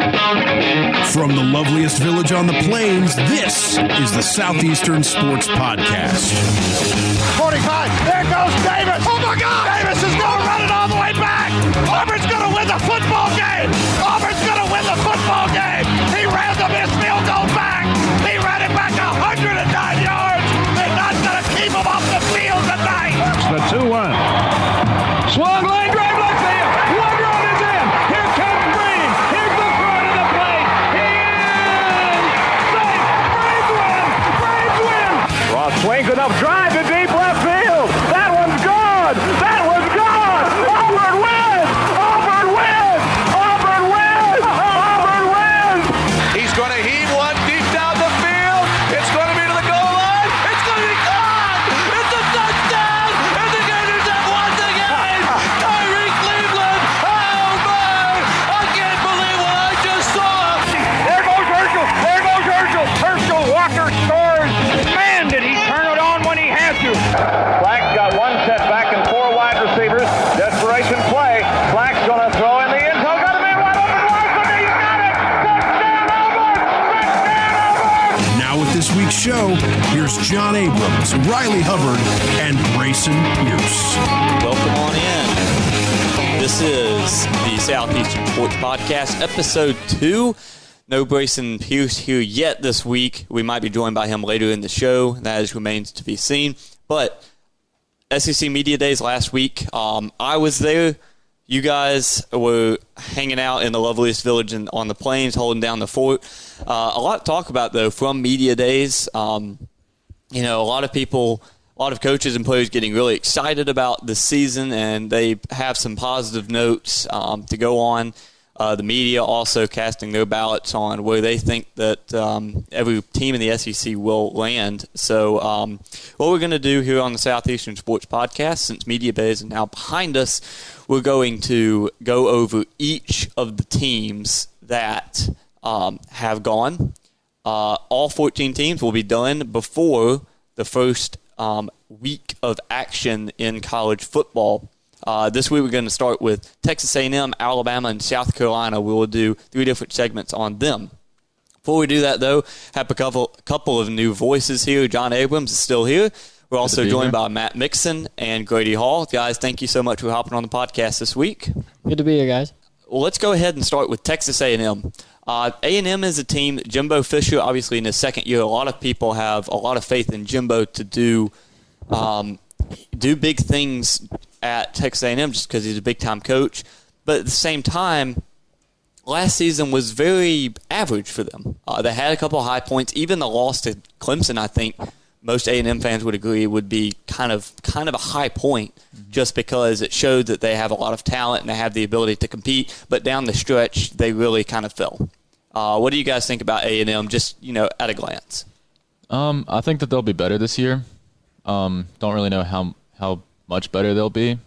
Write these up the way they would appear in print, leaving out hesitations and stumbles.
From the loveliest village on the plains, this is the Southeastern Sports Podcast. 45, there goes Davis. Oh my God! Davis is going to run it all the way back. Auburn's going to win the football game. Auburn's going to win the football game. He ran the missed field goal back. He ran it back 109 yards. They're not going to keep him off the field tonight. It's the 2-1. Swung line drive left field. One run is in. Here comes Green. Here's the front of the plate. He is safe. Braves win. Braves win. Ross swings enough drive to deep left field. That one's gone. That one's gone. Auburn wins. Auburn wins. Auburn wins. Auburn wins. He's going to heave one deep down the field. It's going to be to the goal line. It's going to be gone. It's a touchdown. And the Gators have won the game. Tyree Cleveland. Oh, my. I can't believe what I just saw. There goes Herschel. There goes Herschel. Herschel Walker scores. Man, did he turn it on when he had to. Black's got one setback and four wide receivers. Desperation play. Black's going to throw in the end zone. Got a man wide open. Larson, he's got it. Touchdown, Auburn. Touchdown, Auburn. Now with this week's show, here's John Abrams, Riley Hubbard, and Braison Pierce. Welcome on in. This is the Southeastern Sports Podcast, episode 2. No Braison Pierce here yet this week. We might be joined by him later in the show. That remains to be seen. But SEC Media Days last week, I was there. You guys were hanging out in the loveliest village on the plains, holding down the fort. A lot to talk about, though, from Media Days. A lot of people, a lot of coaches and players getting really excited about the season, and they have some positive notes to go on. The media also casting their ballots on where they think that every team in the SEC will land. So what we're going to do here on the Southeastern Sports Podcast, since Media Days is now behind us, we're going to go over each of the teams that have gone. All 14 teams will be done before the first week of action in college football. This week we're going to start with Texas A&M, Alabama, and South Carolina. We will do 3 different segments on them. Before we do that, though, have a couple of new voices here. John Abrams is still here. We're also joined by Matt Mixon and Grady Hall. Guys, thank you so much for hopping on the podcast this week. Good to be here, guys. Well, let's go ahead and start with Texas A&M. A&M is a team, Jimbo Fisher, obviously in his second year. A lot of people have a lot of faith in Jimbo to do big things at Texas A&M just because he's a big-time coach. But at the same time, last season was very average for them. They had a couple of high points. Even the loss to Clemson, I think, most A&M fans would agree would be kind of a high point just because it showed that they have a lot of talent and they have the ability to compete. But down the stretch, they really kind of fell. What do you guys think about A&M just, at a glance? I think that they'll be better this year. Don't really know how much better they'll be,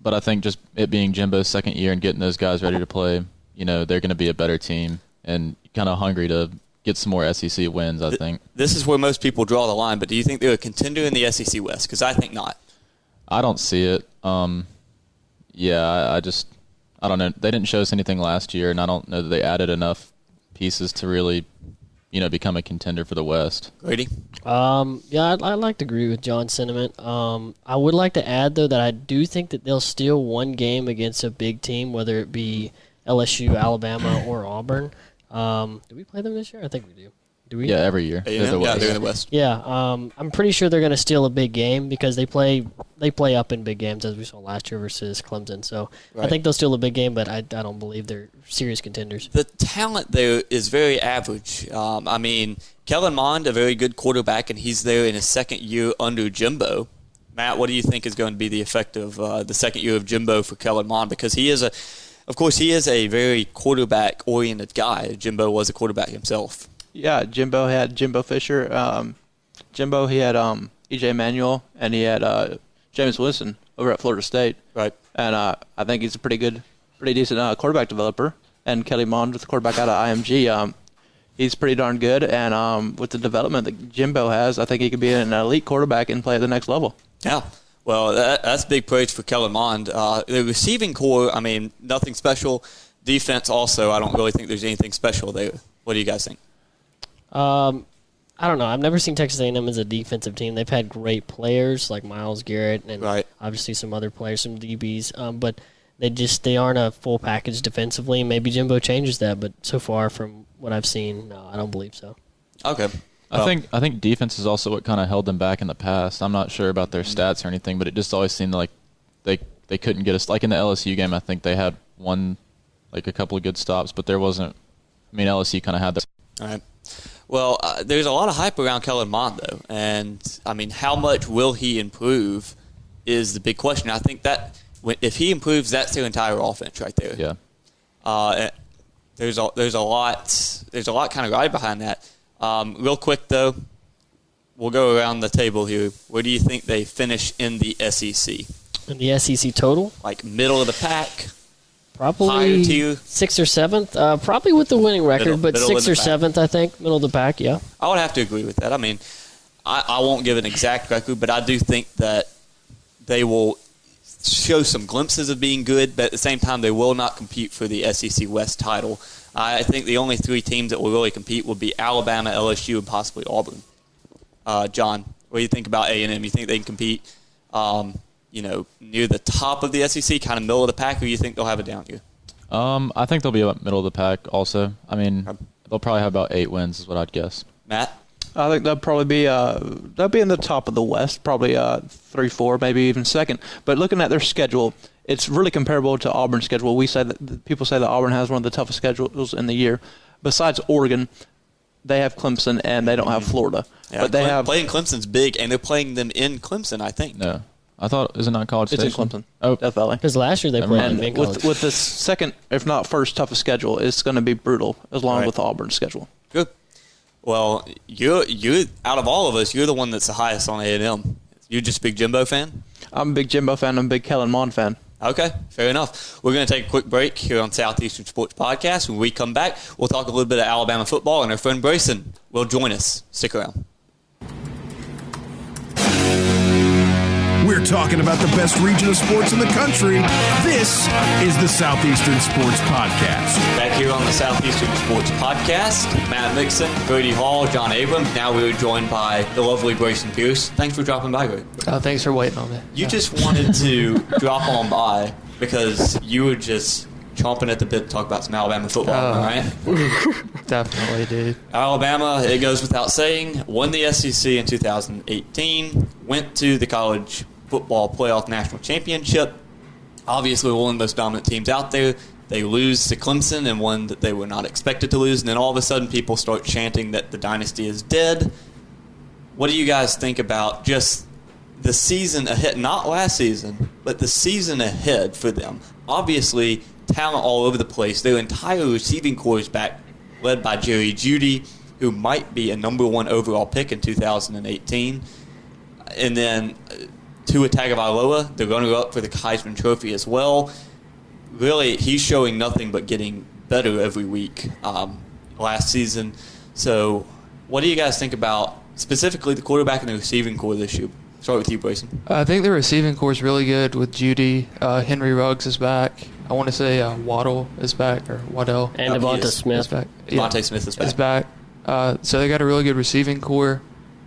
but I think just it being Jimbo's second year and getting those guys ready to play, they're going to be a better team and kind of hungry to get some more SEC wins, I think. This is where most people draw the line, but do you think they're a contender in the SEC West? Because I think not. I don't see it. I don't know. They didn't show us anything last year, and I don't know that they added enough pieces to really become a contender for the West. Grady? I'd like to agree with John's sentiment. I would like to add, though, that I do think that they'll steal one game against a big team, whether it be LSU, Alabama, or Auburn. Do we play them this year? I think we do. Do we? Yeah, every year. They're in the West. Yeah, I'm pretty sure they're going to steal a big game because they play up in big games, as we saw last year versus Clemson. So right. I think they'll steal a big game, but I don't believe they're serious contenders. The talent there is very average. Kellen Mond, a very good quarterback, and he's there in his second year under Jimbo. Matt, what do you think is going to be the effect of the second year of Jimbo for Kellen Mond? Because he is a very quarterback-oriented guy. Jimbo was a quarterback himself. Yeah, Jimbo had Jimbo Fisher. He had E.J. Manuel, and he had James Winston over at Florida State. Right. And I think he's a pretty decent quarterback developer. And Kelly Mond, the quarterback out of IMG, he's pretty darn good. And with the development that Jimbo has, I think he could be an elite quarterback and play at the next level. Yeah. Well, that's big praise for Kellen Mond. The receiving core, nothing special. Defense also, I don't really think there's anything special there. What do you guys think? I don't know. I've never seen Texas A&M as a defensive team. They've had great players like Myles Garrett and obviously some other players, some DBs, but they aren't a full package defensively. Maybe Jimbo changes that, but so far from what I've seen, no, I don't believe so. Okay. I think defense is also what kind of held them back in the past. I'm not sure about their stats or anything, but it just always seemed like they couldn't get us. Like in the LSU game, I think they had a couple of good stops, but there wasn't. I mean, LSU kind of had their. All right. Well, there's a lot of hype around Kellen Mond, though. And, I mean, how much will he improve is the big question. I think that if he improves, that's their entire offense right there. Yeah. There's a lot kind of right behind that. Real quick, though, we'll go around the table here. Where do you think they finish in the SEC? In the SEC total? Like middle of the pack? Probably 6th or 7th. Probably with the winning record, but 6th or 7th, I think. Middle of the pack, yeah. I would have to agree with that. I mean, I won't give an exact record, but I do think that they will show some glimpses of being good, but at the same time, they will not compete for the SEC West title. I think the only 3 teams that will really compete will be Alabama, LSU, and possibly Auburn. John, what do you think about A&M? You think they can compete near the top of the SEC, kind of middle of the pack, or do you think they'll have a down year? I think they'll be about middle of the pack also. I mean, they'll probably have about 8 wins is what I'd guess. Matt? I think they'll probably be in the top of the West, probably 3, 4, maybe even second. But looking at their schedule, it's really comparable to Auburn's schedule. People say that Auburn has one of the toughest schedules in the year. Besides Oregon, they have Clemson and they don't have Florida. Yeah, but playing Clemson's big, and they're playing them in Clemson, I think. No. I thought, is it not College Station? It's in Clemson. Oh, Death Valley. Because last year they played them in college. With the second, if not first, toughest schedule, it's going to be brutal, along with Auburn's schedule. Good. Well, you're out of all of us, you're the one that's the highest on A&M. You just a big Jimbo fan? I'm a big Jimbo fan. I'm a big Kellen Mond fan. Okay, fair enough. We're going to take a quick break here on Southeastern Sports Podcast. When we come back, we'll talk a little bit of Alabama football, and our friend Braison will join us. Stick around. We're talking about the best region of sports in the country. This is the Southeastern Sports Podcast. Back here on the Southeastern Sports Podcast, Matt Mixon, Grady Hall, John Abrams. Now we're joined by the lovely Braison Pierce. Thanks for dropping by, Grady. Thanks for waiting on me. You just wanted to drop on by because you were just chomping at the bit to talk about some Alabama football, right? Definitely, dude. Alabama, it goes without saying, won the SEC in 2018, went to the college football playoff national championship. Obviously one of the most dominant teams out there. They lose to Clemson, and one that they were not expected to lose, and then all of a sudden people start chanting that the dynasty is dead. What do you guys think about just the season ahead? Not last season, but the season ahead for them. Obviously, talent all over the place. Their entire receiving corps is back, led by Jerry Jeudy, who might be a number 1 overall pick in 2018. And then Tua Tagovailoa, they're going to go up for the Heisman Trophy as well. Really, he's showing nothing but getting better every week last season. So what do you guys think about specifically the quarterback and the receiving corps this year? Start with you, Braison. I think the receiving corps is really good with Jeudy. Henry Ruggs is back. I want to say Waddle is back, or Waddell. And Devonta Smith. Is back. Devonta Smith is back. Is back. So they got a really good receiving corps.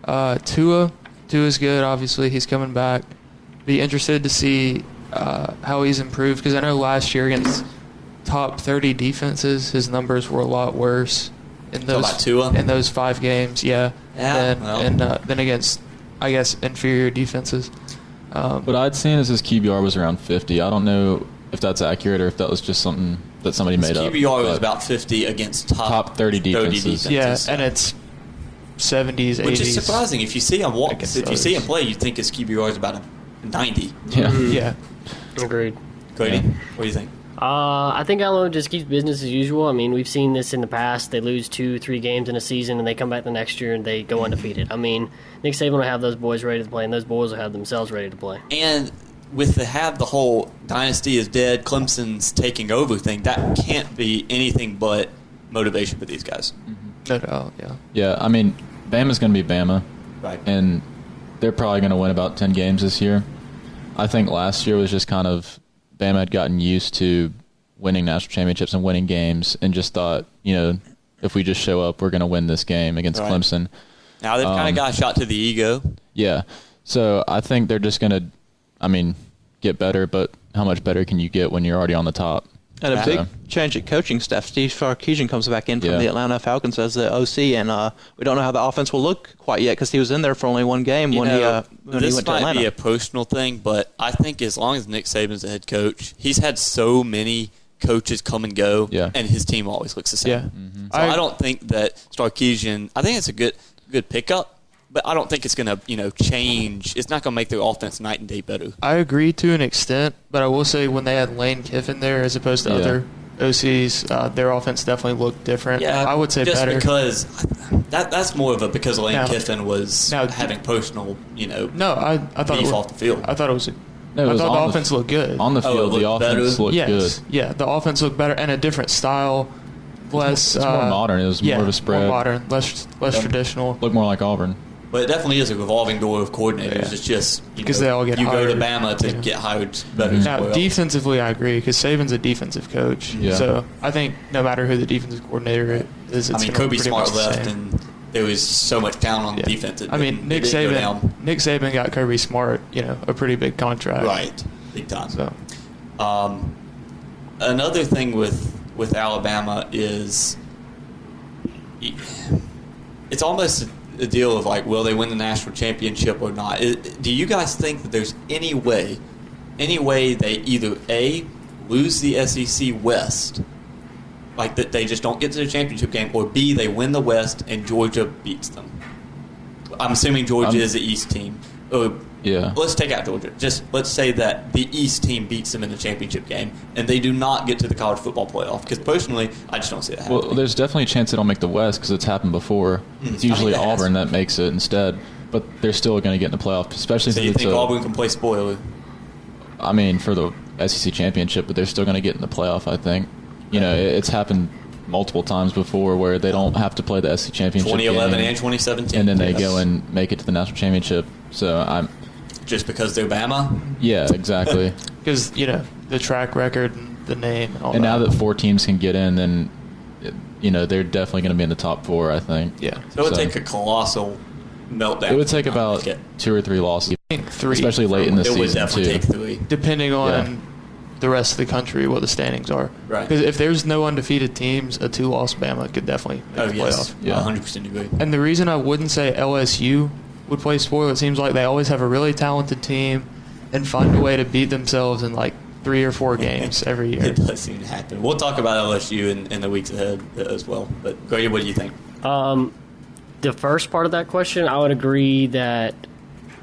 Tua is good, obviously. He's coming back. Be interested to see how he's improved, because I know last year against top 30 defenses, his numbers were a lot worse in those 5 games. Yeah. Then against, I guess, inferior defenses. What I'd seen is his QBR was around 50. I don't know if that's accurate or if that was just something that somebody made up. QBR was about 50 against top 30 defenses. Yeah, and it's 70s, 80s. Which is surprising. If you see him play, you'd think his QBR is about a 90. Yeah. Yeah. Agreed. Grady, what do you think? I think Alabama just keeps business as usual. I mean, we've seen this in the past. They lose 2-3 games in a season, and they come back the next year and they go undefeated. I mean, Nick Saban will have those boys ready to play, and those boys will have themselves ready to play. And with the whole dynasty is dead, Clemson's taking over thing, that can't be anything but motivation for these guys. No doubt, yeah. Yeah, I mean, Bama's going to be Bama. Right. And they're probably going to win about 10 games this year. I think last year was just kind of Bama had gotten used to winning national championships and winning games, and just thought, if we just show up, we're going to win this game against Clemson. Now they've kind of got a shot to the ego. Yeah. So I think they're just going to, get better, but how much better can you get when you're already on the top? And a big change at coaching staff. Steve Sarkisian comes back in from the Atlanta Falcons as the OC, and we don't know how the offense will look quite yet because he was in there for only one game when he went to Atlanta. This might be a personal thing, but I think as long as Nick Saban's the head coach, he's had so many coaches come and go, and his team always looks the same. Yeah. Mm-hmm. So I don't think that Sarkisian. I think it's a good pickup. But I don't think it's going to, change. It's not going to make their offense night and day better. I agree to an extent, but I will say when they had Lane Kiffin there as opposed to other OCs, their offense definitely looked different. Yeah, I would say just better. Because that's more of a because Lane Kiffin was having personal, I thought beef off the field. I thought it was. No, I thought the offense looked good. On the field, the offense looked good. Yeah, the offense looked better and a different style. Less. It's more modern. It was more of a spread. More modern, less traditional. Looked more like Auburn. But it definitely is a revolving door of coordinators. Yeah. It's just because they all get you hired. go to Bama to get hired better. Now, defensively, I agree because Saban's a defensive coach. Yeah. So I think no matter who the defensive coordinator is, it's Kobe Smart left, and there was so much talent on the defense. Nick Saban got Kirby Smart, a pretty big contract. Right, big time. So, another thing with Alabama is it's almost the deal of will they win the national championship or not? Do you guys think that there's any way they either A, lose the SEC West, that they just don't get to the championship game, or B, they win the West and Georgia beats them? I'm assuming Georgia is the East team. Yeah. Let's take out Georgia. Just let's say that the East team beats them in the championship game, and they do not get to the college football playoff. Because personally, I just don't see that happening. Well, there's definitely a chance they don't make the West because it's happened before. It's usually Auburn that makes it instead, but they're still going to get in the playoff, especially. So you think Auburn can play spoiler? For the SEC championship, but they're still going to get in the playoff. I think. It's happened multiple times before where they don't have to play the SEC championship 2011 game, and 2017. and then they go and make it to the national championship. So I'm. Just because they're Bama? Yeah, exactly. Because, the track record and the name and all that. And now that 4 teams can get in, then, they're definitely going to be in the top 4, I think. Yeah. So it would take a colossal meltdown. It would take about 2 or 3 losses. I think 3. Especially late in the season, It would definitely take 3. Depending on the rest of the country, what the standings are. Right. Because if there's no undefeated teams, a 2-loss Bama could definitely make the playoff. Yeah. 100% agree. And the reason I wouldn't say LSU would play spoiler, it seems like they always have a really talented team and find a way to beat themselves in 3 or 4 games every year. It does seem to happen. We'll talk about LSU in the weeks ahead as well. But Grady, what do you think? The first part of that question, I would agree that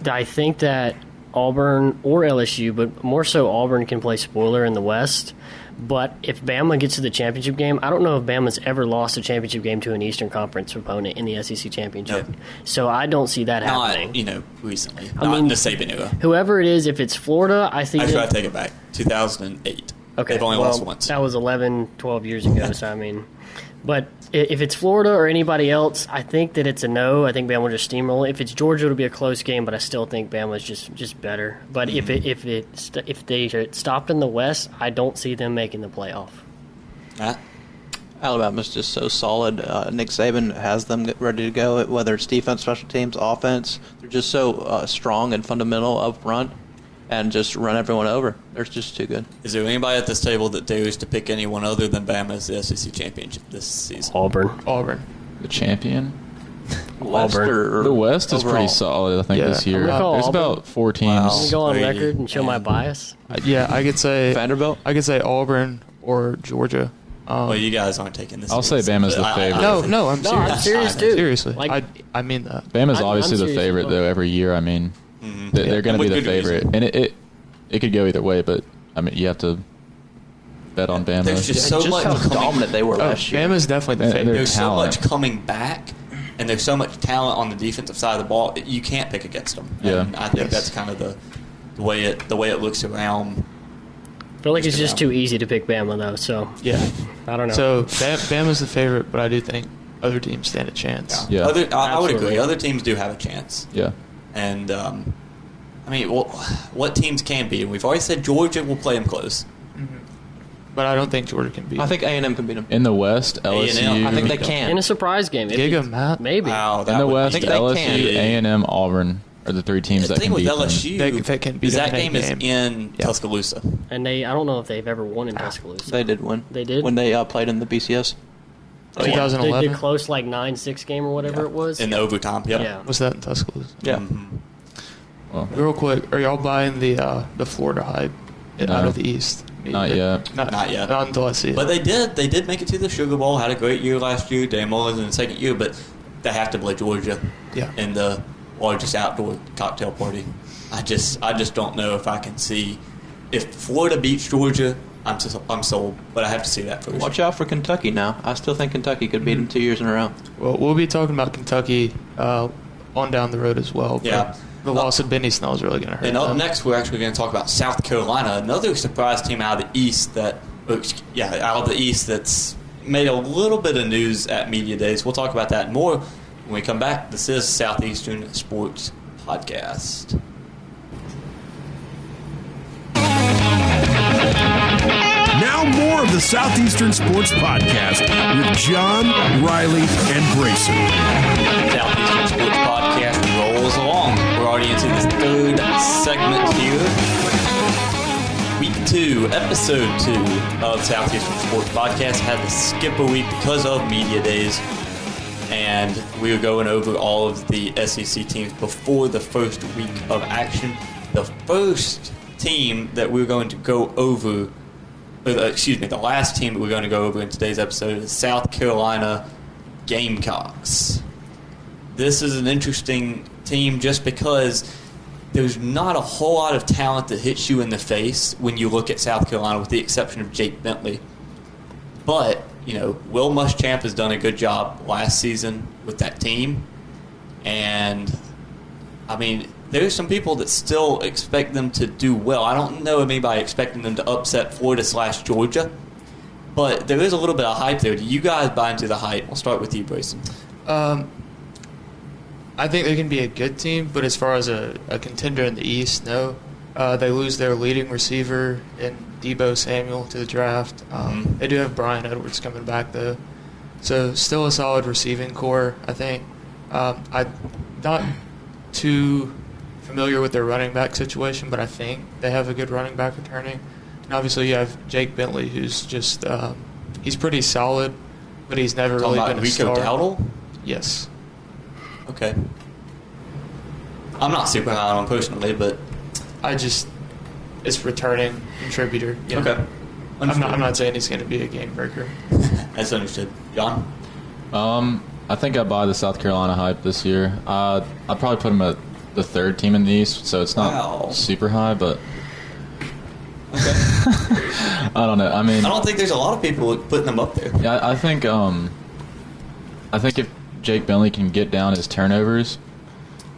I think that Auburn or LSU, but more so Auburn, can play spoiler in the West. But if Bama gets to the championship game, I don't know if Bama's ever lost a championship game to an Eastern Conference opponent in the SEC championship. No. So I don't see that happening. Not, recently. Not in the Saban era. Whoever it is, if it's Florida, I think... Actually, I take it back. 2008. Okay. They've only lost once. That was 11, 12 years ago, so But if it's Florida or anybody else, I think that it's a no. I think Bama will just steamroll. If it's Georgia, it'll be a close game, but I still think Bama's just better. But if they stopped in the West, I don't see them making the playoff. Alabama's just so solid. Nick Saban has them ready to go, whether it's defense, special teams, offense. They're just so strong and fundamental up front and just run everyone over. They're just too good. Is there anybody at this table that dares to pick anyone other than Bama as the SEC championship this season? Auburn. The champion? Auburn. The West is pretty solid, I think, this year. There's about 4 teams. Can go on record and show my bias? I could say Vanderbilt. I could say Auburn or Georgia. Well, you guys aren't taking this. I'll say Bama's the favorite. No, I'm serious. I'm serious too. Seriously, I mean that. Bama's obviously the favorite though every year. They're going to be the favorite, and it could go either way. But you have to bet on Bama. There's just so much how dominant they were last year. Bama's definitely the favorite. There's so much coming back, and there's so much talent on the defensive side of the ball. You can't pick against them. Yeah, and I think that's kind of the way it looks around. I feel like it's just too easy to pick Bama, though. So I don't know. So Bama's the favorite, but I do think other teams stand a chance. Yeah, I would agree. Other teams do have a chance. Yeah, and what teams can be? And we've already said Georgia will play them close. Mm-hmm. but I don't think Georgia can beat them. I think A&M can beat them. In the West, LSU. I think they can. In a surprise game. Grady and Matt? Maybe. Wow, In the West, I think they LSU, can. A&M, Auburn are the three teams The that thing can with beat them. LSU They can beat is them that in game a is game. in Tuscaloosa. And I don't know if they've ever won in Tuscaloosa. They did win. They did? When they played in the BCS. The 2011? close 9-6 game or whatever it was. In the overtime, yep. Yeah. Was that in Tuscaloosa? Yeah. Well, Real quick, are y'all buying the Florida hype out of the East? Not yet. Not yet. Not until I see it. But they did make it to the Sugar Bowl, had a great year last year. Dan Mullen's in the second year, but they have to play Georgia in the largest outdoor cocktail party. I just don't know if I can see if Florida beats Georgia. I'm sold, but I have to see that first. Watch out for Kentucky now. I still think Kentucky could beat them 2 years in a row. Well, we'll be talking about Kentucky on down the road as well. Yeah. The loss of Benny Snell is really going to hurt And up them. next, we're actually going to talk about South Carolina, another surprise team out of the East that's made a little bit of news at Media Days. We'll talk about that and more when we come back. This is Southeastern Sports Podcast. Now more of the Southeastern Sports Podcast with John, Riley, and Braison. Southeastern Sports Podcast rolls along. We're already into the third segment here. Week 2, Episode 2 of Southeastern Sports Podcast had to skip a week because of Media Days. And we were going over all of the SEC teams before the first week of action. The first team that we're going to go over, the last team that we're going to go over in today's episode is South Carolina Gamecocks. This is an interesting team just because there's not a whole lot of talent that hits you in the face when you look at South Carolina, with the exception of Jake Bentley. But, Will Muschamp has done a good job last season with that team. And, there's some people that still expect them to do well. I don't know anybody expecting them to upset Florida/Georgia, but there is a little bit of hype there. Do you guys buy into the hype? We'll start with you, Braison. I think they can be a good team, but as far as a contender in the East, no. They lose their leading receiver in Deebo Samuel to the draft. They do have Brian Edwards coming back, though. So still a solid receiving core, I think. I'm not too familiar with their running back situation, but I think they have a good running back returning. And obviously you have Jake Bentley, who's just he's pretty solid, but he's never really been a star. Rico Dowdle? Yes. Okay. I'm not super high on him personally, but it's returning contributor. Okay. I'm not saying he's going to be a game breaker. That's understood. John? I think I buy the South Carolina hype this year. I'd probably put them at the third team in the East, so it's not super high, but okay. I don't know. I don't think there's a lot of people putting them up there. Yeah, I think if Jake Bentley can get down his turnovers,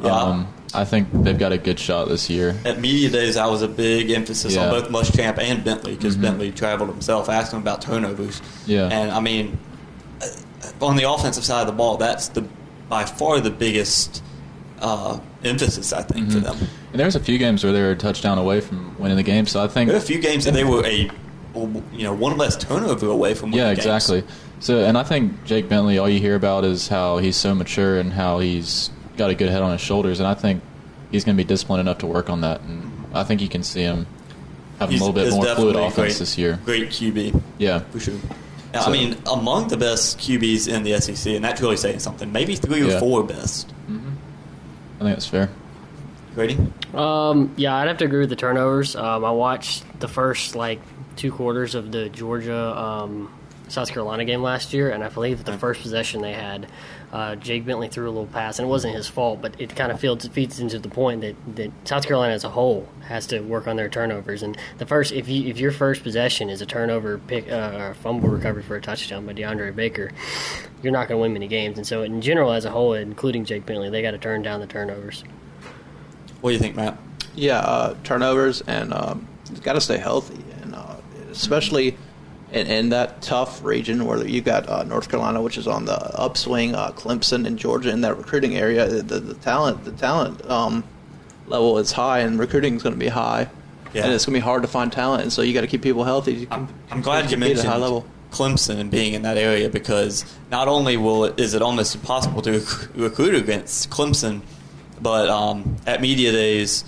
I think they've got a good shot this year. At Media Days, I was a big emphasis on both Muschamp and Bentley because Bentley traveled himself, asked him about turnovers. Yeah. And, on the offensive side of the ball, that's by far the biggest emphasis, I think, for them. And there was a few games where they were a touchdown away from winning the game, so I think... There were a few games that they were one less turnover away from winning games. Yeah, exactly. So, and I think Jake Bentley, all you hear about is how he's so mature and how he's got a good head on his shoulders, and I think he's going to be disciplined enough to work on that, and I think you can see him having a little bit more fluid offense this year. Great QB. Yeah. For sure. So, among the best QBs in the SEC, and that's really saying something, maybe 3 or 4 best. I think that's fair. Grady? I'd have to agree with the turnovers. I watched the first, 2 quarters of the Georgia South Carolina game last year, and I believe the first possession they had, Jake Bentley threw a little pass, and it wasn't his fault, but it kind of feeds into the point that South Carolina as a whole has to work on their turnovers. And the first, if your first possession is a turnover pick, or fumble recovery for a touchdown by DeAndre Baker, you're not going to win many games. And so, in general, as a whole, including Jake Bentley, they got to turn down the turnovers. What do you think, Matt? Yeah, turnovers, and got to stay healthy, and especially in that tough region where you got North Carolina, which is on the upswing, Clemson and Georgia in that recruiting area. The talent level is high, and recruiting is going to be high. and it's going to be hard to find talent. And so you got to keep people healthy. I'm glad you mentioned high level. Clemson and being in that area, because not only is it almost impossible to recruit against Clemson, but at media days,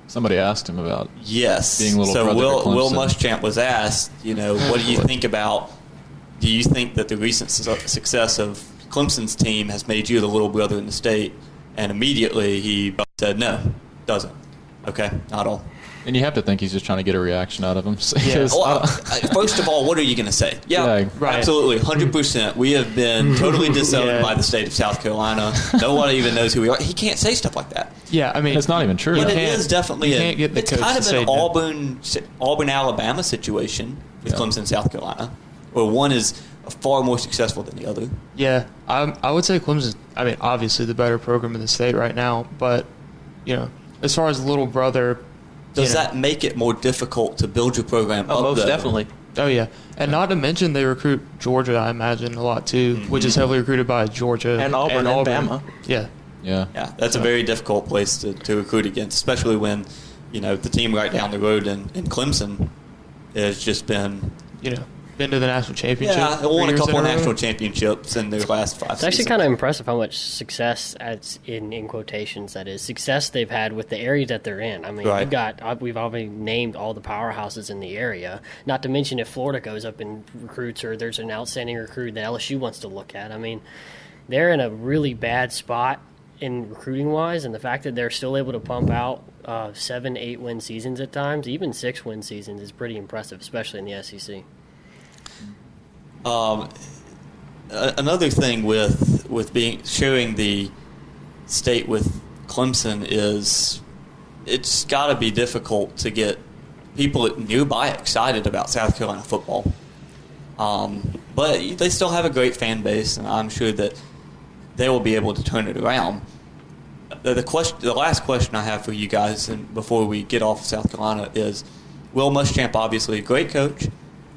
somebody asked him about being a little so brother to Clemson. Will Muschamp was asked, what do you think about? Do you think that the recent success of Clemson's team has made you the little brother in the state? And immediately he said, no, doesn't. Okay, not all. And you have to think he's just trying to get a reaction out of him. First of all, what are you going to say? Yeah, right. Absolutely, 100%. We have been totally disowned by the state of South Carolina. No one even knows who we are. He can't say stuff like that. Yeah, I mean, it's not even true. But it is definitely it's kind of an no. Auburn, Alabama situation with Clemson, South Carolina, where one is far more successful than the other. Yeah, I would say Clemson. I mean, obviously the better program in the state right now, but as far as little brother. Does that make it more difficult to build your program up? Most definitely. Oh, yeah. And not to mention they recruit Georgia, I imagine, a lot, too, which is heavily recruited by Georgia. And Auburn and Bama. Yeah. Yeah, that's a very difficult place to recruit against, especially when, the team right down the road in Clemson has just been... been to the national championship. Yeah, won a couple of national championships in their last 5 It's actually kind of impressive how much success, in quotations, that is, success they've had with the area that they're in. I mean, we've already named all the powerhouses in the area, not to mention if Florida goes up and recruits or there's an outstanding recruit that LSU wants to look at. I mean, they're in a really bad spot in recruiting-wise, and the fact that they're still able to pump out 7, 8-win seasons at times, even 6-win seasons, is pretty impressive, especially in the SEC. Another thing with sharing the state with Clemson is it's got to be difficult to get people nearby excited about South Carolina football. But they still have a great fan base, and I'm sure that they will be able to turn it around. The last question I have for you guys, and before we get off of South Carolina, is Will Muschamp, obviously a great coach.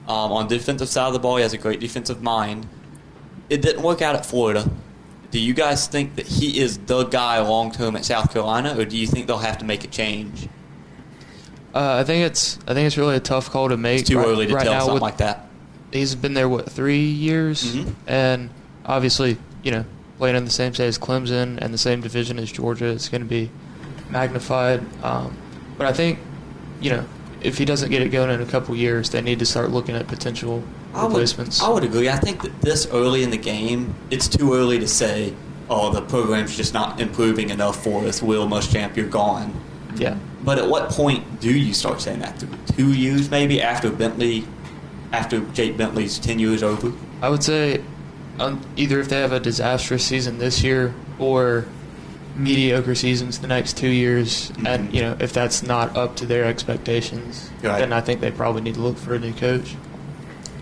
On the defensive side of the ball, he has a great defensive mind. It didn't work out at Florida. Do you guys think that he is the guy long-term at South Carolina, or do you think they'll have to make a change? I think it's really a tough call to make. It's too early to tell something with, like that. He's been there, 3 years? Mm-hmm. And obviously, playing in the same state as Clemson and the same division as Georgia, it's going to be magnified. But I think, if he doesn't get it going in a couple years, they need to start looking at potential replacements. I would agree. I think that this early in the game, it's too early to say, the program's just not improving enough for us. Will Muschamp, you're gone. Yeah. But at what point do you start saying that? 2 years maybe after Jake Bentley's tenure is over? I would say either if they have a disastrous season this year or mediocre seasons the next 2 years, and if that's not up to their expectations, then I think they probably need to look for a new coach.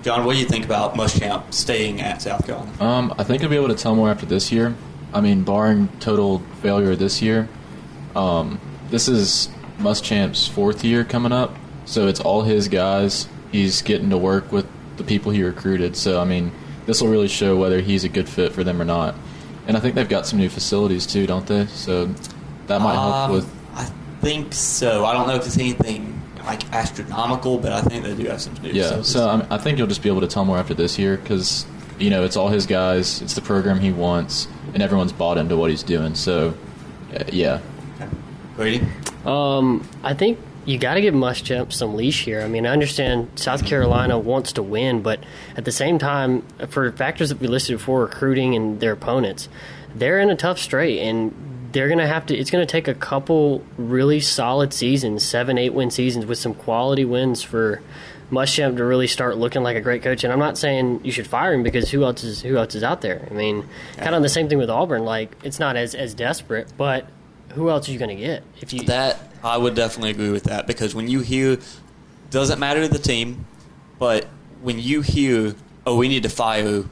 John, what do you think about Muschamp staying at South Carolina? I think he'll be able to tell more after this year. I mean, barring total failure this year, this is Muschamp's 4th year coming up, so it's all his guys. He's getting to work with the people he recruited, so I mean, this will really show whether he's a good fit for them or not. And I think they've got some new facilities too, don't they? So that might help with... I think so. I don't know if it's anything like astronomical, but I think they do have some new facilities. So I think you'll just be able to tell more after this year because, it's all his guys, it's the program he wants, and everyone's bought into what he's doing. So, yeah. Okay. Grady? I think you got to give Muschamp some leash here. I mean, I understand South Carolina wants to win, but at the same time, for factors that we listed before, recruiting and their opponents, they're in a tough strait, and they're going to have to – it's going to take a couple really solid seasons, 7, 8-win seasons with some quality wins for Muschamp to really start looking like a great coach. And I'm not saying you should fire him because who else is out there? I mean, kind of the same thing with Auburn. Like, it's not as desperate, but who else are you going to get? I would definitely agree with that because when you hear, doesn't matter to the team, but when you hear, we need to fire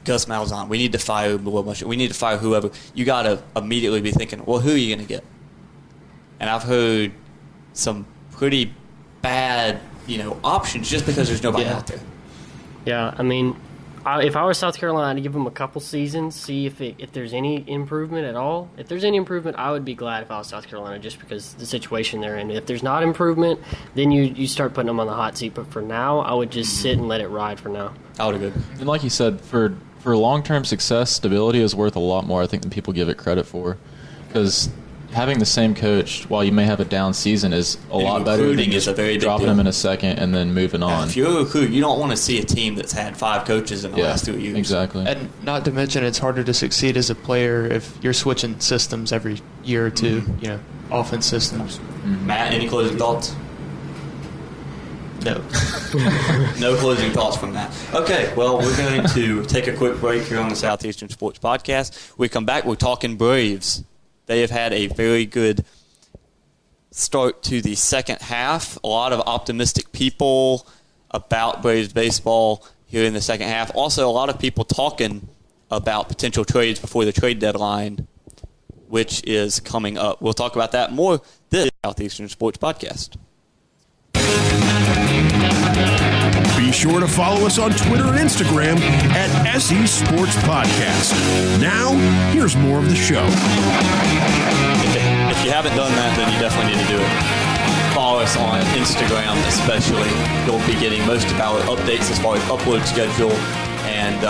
Gus Malzahn, we need to fire Will Muschamp, we need to fire whoever, you got to immediately be thinking, well, who are you going to get? And I've heard some pretty bad, options just because there's nobody out there. Yeah, I mean, if I were South Carolina, I'd give them a couple seasons, see if there's any improvement at all. If there's any improvement, I would be glad if I was South Carolina, just because the situation they're in. If there's not improvement, then you start putting them on the hot seat. But for now, I would just sit and let it ride for now. I would agree. And like you said, for long-term success, stability is worth a lot more, I think, than people give it credit for. Because having the same coach while you may have a down season is a lot better than is a very dropping them in a second and then moving on. If you're a recruit, you don't want to see a team that's had 5 coaches in the last 2 years. Exactly. And not to mention, it's harder to succeed as a player if you're switching systems every year or two, offense systems. Matt, any closing thoughts? No. No closing thoughts from Matt. Okay, well, we're going to take a quick break here on the Southeastern Sports Podcast. We come back, we're talking Braves. They have had a very good start to the second half. A lot of optimistic people about Braves baseball here in the second half. Also, a lot of people talking about potential trades before the trade deadline, which is coming up. We'll talk about that more this Southeastern Sports Podcast. Be sure to follow us on Twitter and Instagram at SE Sports Podcast. Now, here's more of the show. If you haven't done that, then you definitely need to do it. Follow us on Instagram especially. You'll be getting most of our updates as far as upload schedule and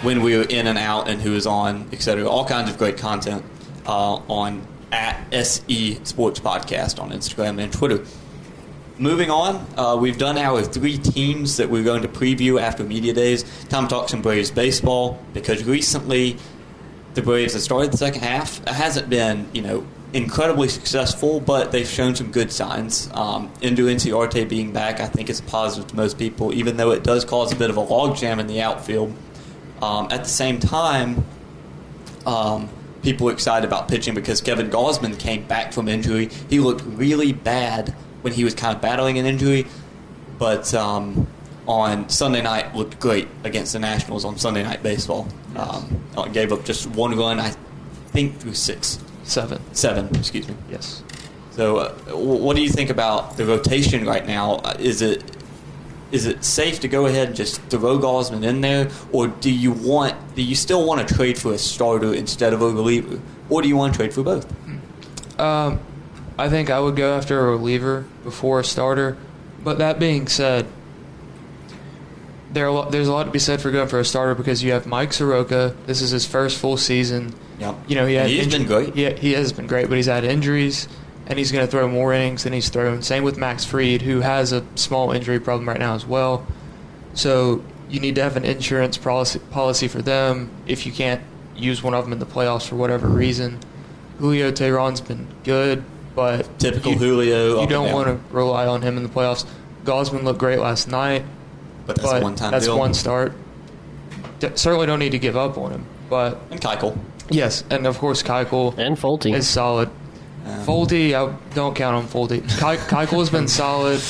when we are in and out and who is on, etc. All kinds of great content on at SE Sports Podcast on Instagram and Twitter. Moving on, we've done our 3 teams that we're going to preview after Media Days. Time to talk some Braves baseball, because recently the Braves have started the second half. It hasn't been, incredibly successful, but they've shown some good signs. Endo Inciarte being back, I think, is a positive to most people, even though it does cause a bit of a logjam in the outfield. At the same time, people are excited about pitching because Kevin Gausman came back from injury. He looked really bad when he was kind of battling an injury, but on Sunday night looked great against the Nationals on Sunday Night Baseball. Gave up just 1 run, I think, through 6. 7, excuse me. Yes. So what do you think about the rotation right now? Is it safe to go ahead and just throw Gausman in there, or do you still want to trade for a starter instead of a reliever, or do you want to trade for both? I think I would go after a reliever before a starter. But that being said, there's a lot to be said for going for a starter because you have Mike Soroka. This is his first full season. Yep. He's been great. Yeah, he has been great, but he's had injuries, and he's going to throw more innings than he's thrown. Same with Max Fried, who has a small injury problem right now as well. So you need to have an insurance policy for them if you can't use one of them in the playoffs for whatever reason. Julio Teheran's been good, but typical Julio. You don't want to rely on him in the playoffs. Gausman looked great last night, but that's one time. That's deal. One start. Certainly don't need to give up on him. And Keuchel. Yes, and of course Keuchel and Fulte is solid. Fulte, I don't count on Fulte. Keuchel has been solid.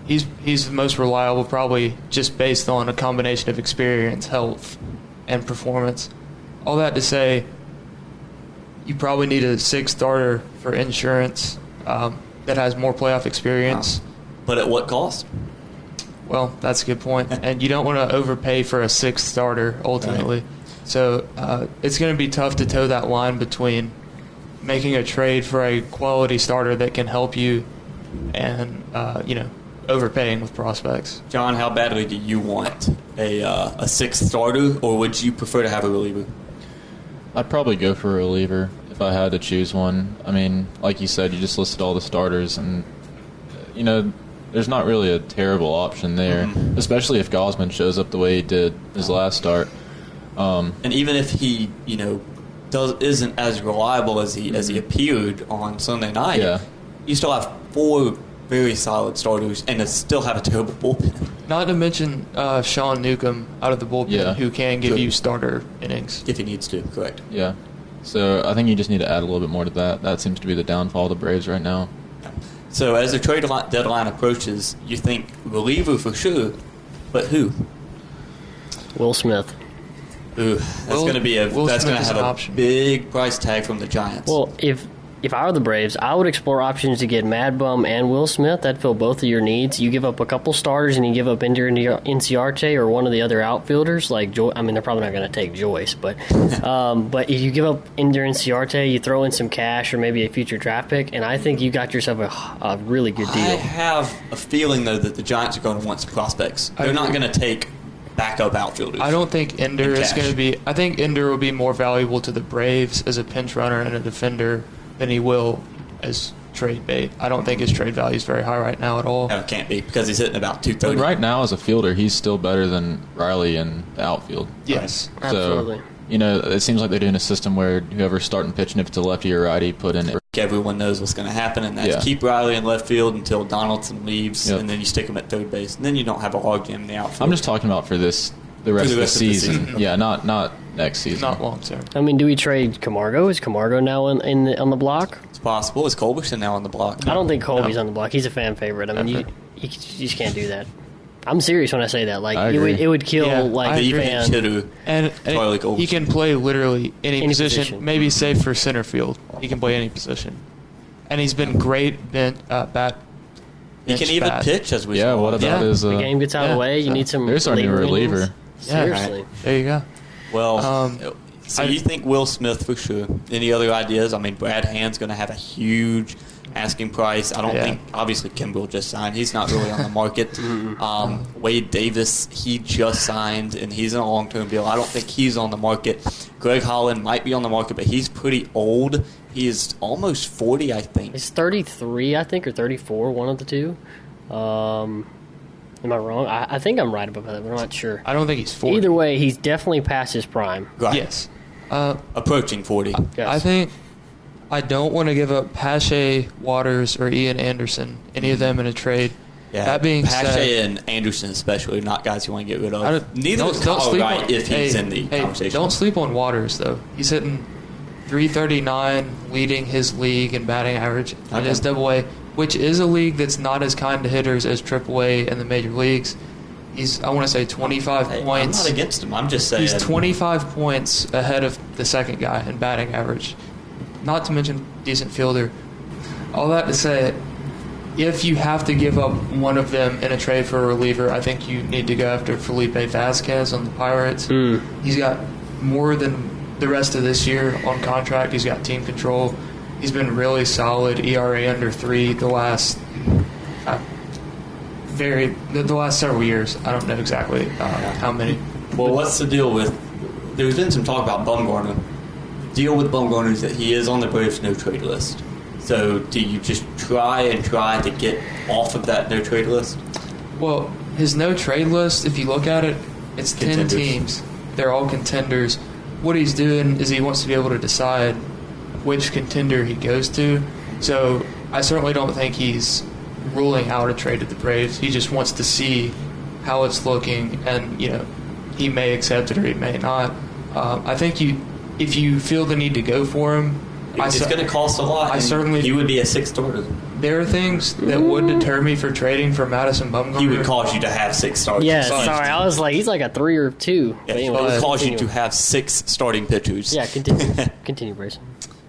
He's the most reliable, probably just based on a combination of experience, health, and performance. All that to say, you probably need a 6th starter for insurance that has more playoff experience. But at what cost? Well, that's a good point. And you don't want to overpay for a 6th starter, ultimately. Right. So it's going to be tough to toe that line between making a trade for a quality starter that can help you and, overpaying with prospects. John, how badly do you want a 6th starter, or would you prefer to have a reliever? I'd probably go for a reliever if I had to choose one. I mean, like you said, you just listed all the starters, and, there's not really a terrible option there, especially if Gausman shows up the way he did his last start. And even if he, isn't as reliable as he appeared on Sunday night, you still have 4 very solid starters and still have a terrible bullpen. Not to mention Sean Newcomb out of the bullpen, who can give you starter innings. If he needs to, correct. Yeah. So I think you just need to add a little bit more to that. That seems to be the downfall of the Braves right now. So as the trade deadline approaches, you think reliever for sure, but who? Will Smith. Ooh, that's going to have a big price tag from the Giants. Well, if if I were the Braves, I would explore options to get Mad Bum and Will Smith. That'd fill both of your needs. You give up a couple starters and you give up Inciarte or one of the other outfielders. Like they're probably not going to take Joyce, but if you give up Inciarte, you throw in some cash or maybe a future draft pick, and I think you got yourself a really good deal. I have a feeling though that the Giants are going to want some prospects. They're not going to take backup outfielders. I don't think Ender is going to be. I think Ender will be more valuable to the Braves as a pinch runner and a defender than he will as trade bait. I don't think his trade value is very high right now at all. No, it can't be because he's hitting about 230. But right now, as a fielder, he's still better than Riley in the outfield. Yes, right? Absolutely. So, it seems like they're doing a system where whoever's starting pitching, if it's a lefty or righty, put in. Everyone knows what's going to happen, and that's keep Riley in left field until Donaldson leaves, and then you stick him at third base, and then you don't have a logjam in the outfield. I'm just talking about for the rest of the season. Okay. Yeah, not next season. Not long term. I mean, do we trade Camargo? Is Camargo now on the block? It's possible. Is Culberson now on the block? I don't think Colby's on the block. He's a fan favorite. I mean, you just can't do that. I'm serious when I say that. Like it would kill the fan. And he can play literally any position. Maybe save for center field. He can play any position, and he's been great. Bat. He can even pitch as we saw. What about his? The game gets out of the way. You need some. There's our new reliever. Seriously. Right. There you go. Well, so you think Will Smith for sure? Any other ideas? I mean, Brad Hand's going to have a huge asking price. I don't think, obviously, Kimbrel just signed. He's not really on the market. Wade Davis, he just signed, and he's in a long-term deal. I don't think he's on the market. Greg Holland might be on the market, but he's pretty old. He is almost 40, I think. He's 33, I think, or 34, one of the two. Am I wrong? I think I'm right about that, but I'm not sure. I don't think he's 40. Either way, he's definitely past his prime. Right. Yes. Approaching 40. Yes. I think I don't want to give up Pache, Waters, or Ian Anderson, any of them in a trade. Yeah, that being Pache said, and Anderson especially, not guys you want to get rid of. Neither is don't Kyle Wright if he's in the conversation. Don't sleep on Waters, though. He's hitting .339, leading his league in batting average in his Double-A, which is a league that's not as kind to hitters as Triple-A and the major leagues. He's, I want to say, 25 points. I'm not against him. I'm just saying. He's 25 points ahead of the second guy in batting average. Not to mention decent fielder. All that to say, if you have to give up one of them in a trade for a reliever, I think you need to go after Felipe Vasquez on the Pirates. He's got more than the rest of this year on contract. He's got team control. He's been really solid. ERA under 3 the last the last several years. I don't know exactly how many. Well, what's the deal with? There's been some talk about Bumgarner. Deal with Bumgarner is that he is on the Braves no trade list. So do you just try to get off of that no trade list? Well, his no trade list, if you look at it, it's Contenders. 10 teams. They're all contenders. What he's doing is he wants to be able to decide which contender he goes to. So I certainly don't think he's ruling out a trade to the Braves. He just wants to see how it's looking, and he may accept it or he may not. I think if you feel the need to go for him, It's going to cost a lot. He would be a 6 starter. There are things that would deter me for trading for Madison Bumgarner. He would cause you to have 6 starters. Yeah, sorry. I was like, he's like a 3 or 2. Yeah, it would cause you to have 6 starting pitchers. Yeah, continue. Continue, Braison.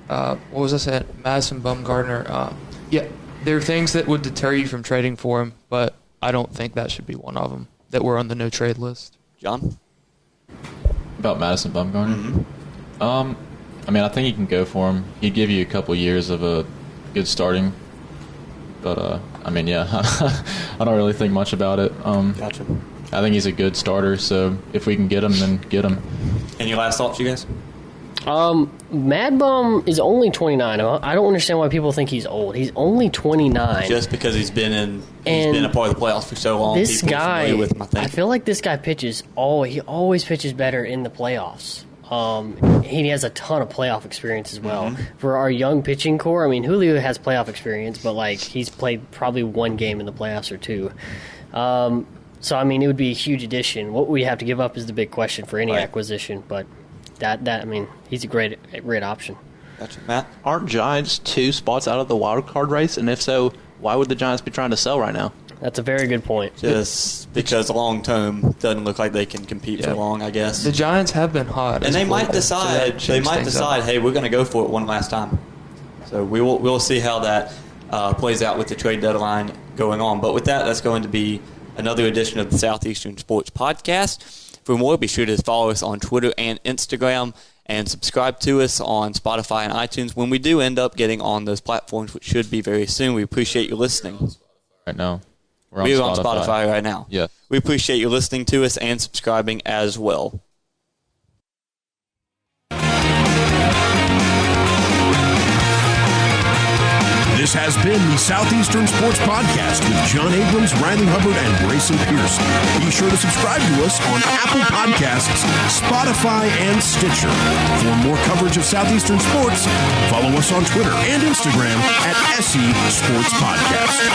What was I saying? Madison Bumgarner. There are things that would deter you from trading for him, but I don't think that should be one of them that were on the no trade list. John? About Madison Bumgarner? I mean, I think you can go for him. He'd give you a couple years of a good starting. But, I mean, yeah, I don't really think much about it. Gotcha. I think he's a good starter, so if we can get him, then get him. Any last thoughts, you guys? Mad Bum is only 29. I don't understand why people think he's old. He's only 29. Just because he's been a part of the playoffs for so long. This guy, with him, I feel like this guy pitches. He always pitches better in the playoffs. He has a ton of playoff experience as well. Mm-hmm. For our young pitching core, I mean, Julio has playoff experience, but he's played probably 1 game in the playoffs or 2. So I mean, it would be a huge addition. What we have to give up is the big question for any acquisition, but that I mean, he's a great option. Gotcha. Matt? Aren't Giants 2 spots out of the wild card race? And if so, why would the Giants be trying to sell right now? That's a very good point. Just because long term doesn't look like they can compete for long, I guess. The Giants have been hot, and they might decide. Hey, we're going to go for it one last time. So we'll see how that plays out with the trade deadline going on. But with that, that's going to be another edition of the Southeastern Sports Podcast. For more, be sure to follow us on Twitter and Instagram and subscribe to us on Spotify and iTunes when we do end up getting on those platforms, which should be very soon. We appreciate you listening. Right now. We're on Spotify right now. Yeah. We appreciate you listening to us and subscribing as well. This has been the Southeastern Sports Podcast with John Abrams, Riley Hubbard, and Braison Pierce. Be sure to subscribe to us on Apple Podcasts, Spotify, and Stitcher. For more coverage of Southeastern sports, follow us on Twitter and Instagram at SE Sports Podcast.